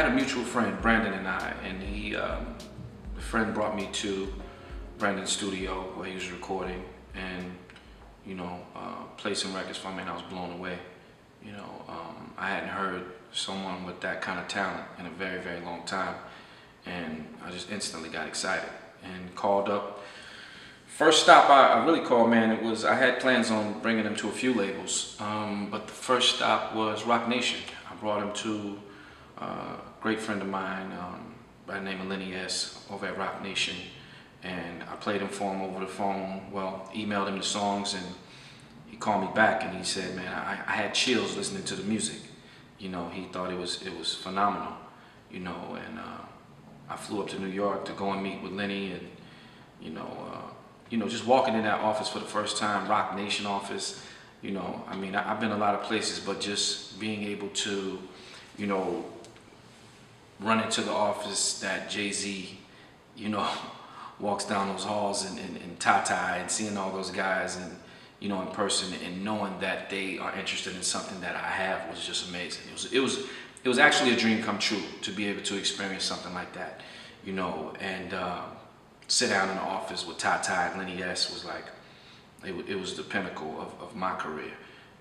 had a mutual friend, Brandon and the friend brought me to Brandon's studio where he was recording and, played some records for me, and I was blown away. I hadn't heard someone with that kind of talent in a very, very long time, and I just instantly got excited and called up. First stop I really called, man, I had plans on bringing him to a few labels, but the first stop was Rock Nation. I brought him to a great friend of mine by the name of Lenny S. over at Rock Nation, and I played him for him over the phone, emailed him the songs, and he called me back and he said, man, I had chills listening to the music. He thought it was phenomenal, and I flew up to New York to go and meet with Lenny, and just walking in that office for the first time, Rock Nation office, I've been a lot of places, but just being able to, run into the office that Jay-Z, walks down those halls in tie-tie, and seeing all those guys and, in person, and knowing that they are interested in something that I have was just amazing. It was actually a dream come true to be able to experience something like that, and sit down in the office with Ty and Lenny S was like, it was the pinnacle of my career,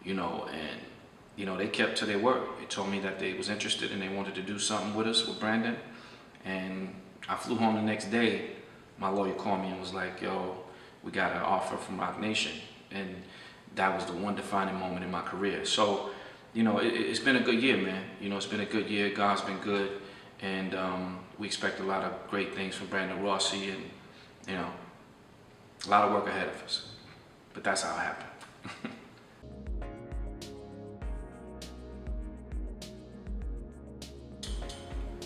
and they kept to their word. They told me that they was interested and they wanted to do something with us, with Brandon, and I flew home the next day. My lawyer called me and was like, yo, we got an offer from Rock Nation, and that was the one defining moment in my career. So, it's been a good year, man. It's been a good year. God's been good, and we expect a lot of great things from Brandon Rossi, and a lot of work ahead of us. But that's how it happened.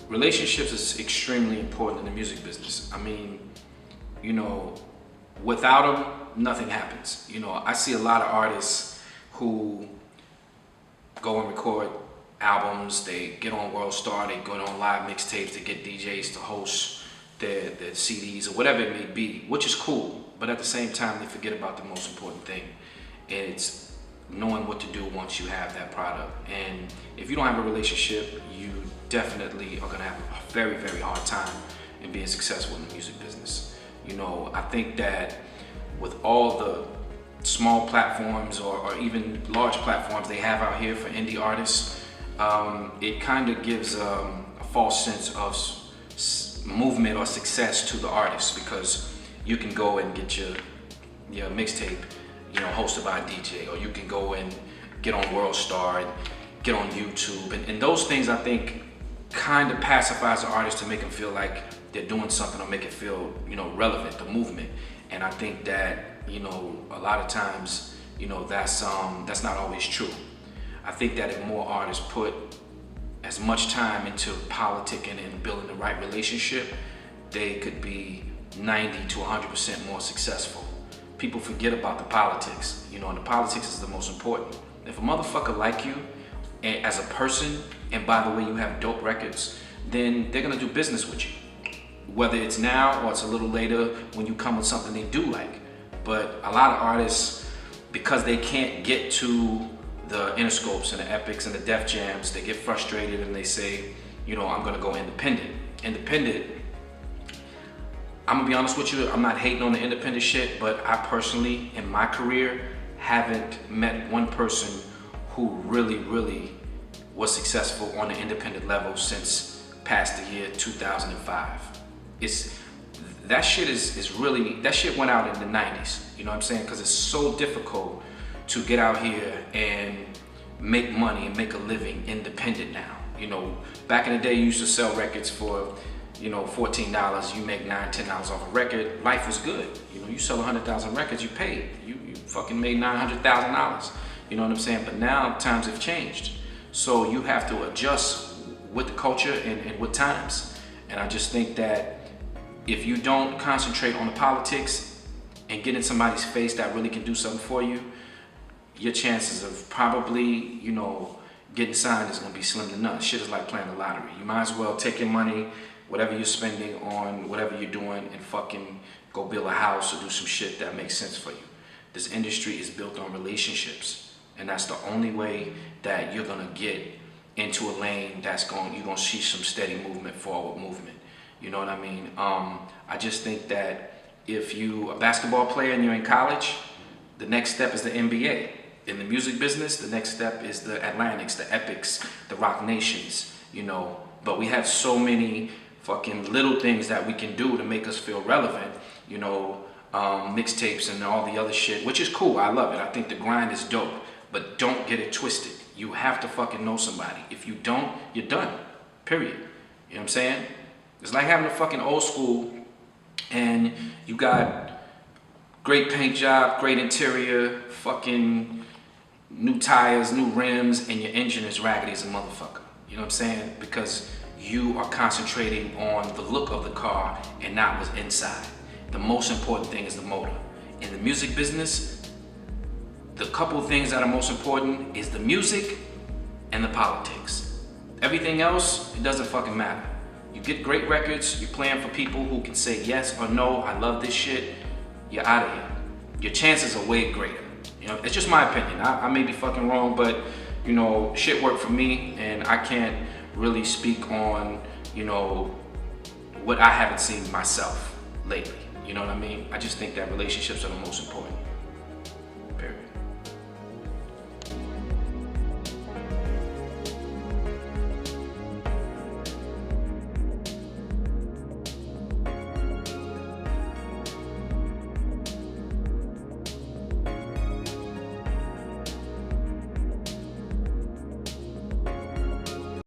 Relationships is extremely important in the music business. Without them, nothing happens. I see a lot of artists who go and record albums, they get on World Star, they go on live mixtapes, they get DJs to host their CDs or whatever it may be, which is cool, but at the same time they forget about the most important thing, and it's knowing what to do once you have that product. And if you don't have a relationship, you definitely are gonna have a very, very hard time in being successful in the music business. I think that with all the small platforms or even large platforms they have out here for indie artists, it kind of gives a false sense of movement or success to the artist, because you can go and get your mixtape, hosted by a DJ, or you can go and get on World Star and get on YouTube, and those things I think kind of pacifies the artist to make them feel like they're doing something, or make it feel, relevant, the movement. And I think that, a lot of times, that's not always true. I think that if more artists put as much time into politicking and building the right relationship, they could be 90 to 100% more successful. People forget about the politics, and the politics is the most important. If a motherfucker like you as a person, and by the way you have dope records, then they're gonna do business with you. Whether it's now or it's a little later when you come with something they do like. But a lot of artists, because they can't get to the Interscopes and the Epics and the Def Jams, they get frustrated and they say, I'm gonna go independent. Independent, I'm gonna be honest with you, I'm not hating on the independent shit, but I personally, in my career, haven't met one person who really, really was successful on the independent level since past the year 2005. That shit went out in the 90s, you know what I'm saying? Because it's so difficult to get out here and make money and make a living independent now. Back in the day you used to sell records for, $14, you make $9, $10 off a record, life was good. You sell 100,000 records, you paid. You fucking made $900,000, you know what I'm saying? But now times have changed. So you have to adjust with the culture and with times. And I just think that if you don't concentrate on the politics and get in somebody's face that really can do something for you, your chances of probably, getting signed is gonna be slim to none. Shit is like playing the lottery. You might as well take your money, whatever you're spending on whatever you're doing, and fucking go build a house or do some shit that makes sense for you. This industry is built on relationships, and that's the only way that you're gonna get into a lane you're gonna see some steady movement, forward movement. You know what I mean? I just think that if you a basketball player and you're in college, the next step is the NBA. In the music business, the next step is the Atlantics, the Epics, the Rock Nations, you know. But we have so many fucking little things that we can do to make us feel relevant, you know, mixtapes and all the other shit, which is cool. I love it. I think the grind is dope. But don't get it twisted. You have to fucking know somebody. If you don't, you're done. Period. You know what I'm saying? It's like having a fucking old school and you got great paint job, great interior, fucking new tires, new rims, and your engine is raggedy as a motherfucker. You know what I'm saying? Because you are concentrating on the look of the car and not what's inside. The most important thing is the motor. In the music business, the couple of things that are most important is the music and the politics. Everything else, it doesn't fucking matter. You get great records, you're playing for people who can say yes or no, I love this shit, you're out of here. Your chances are way greater. You know, it's just my opinion. I may be fucking wrong, but you know, shit worked for me, and I can't really speak on, you know, what I haven't seen myself lately. You know what I mean? I just think that relationships are the most important.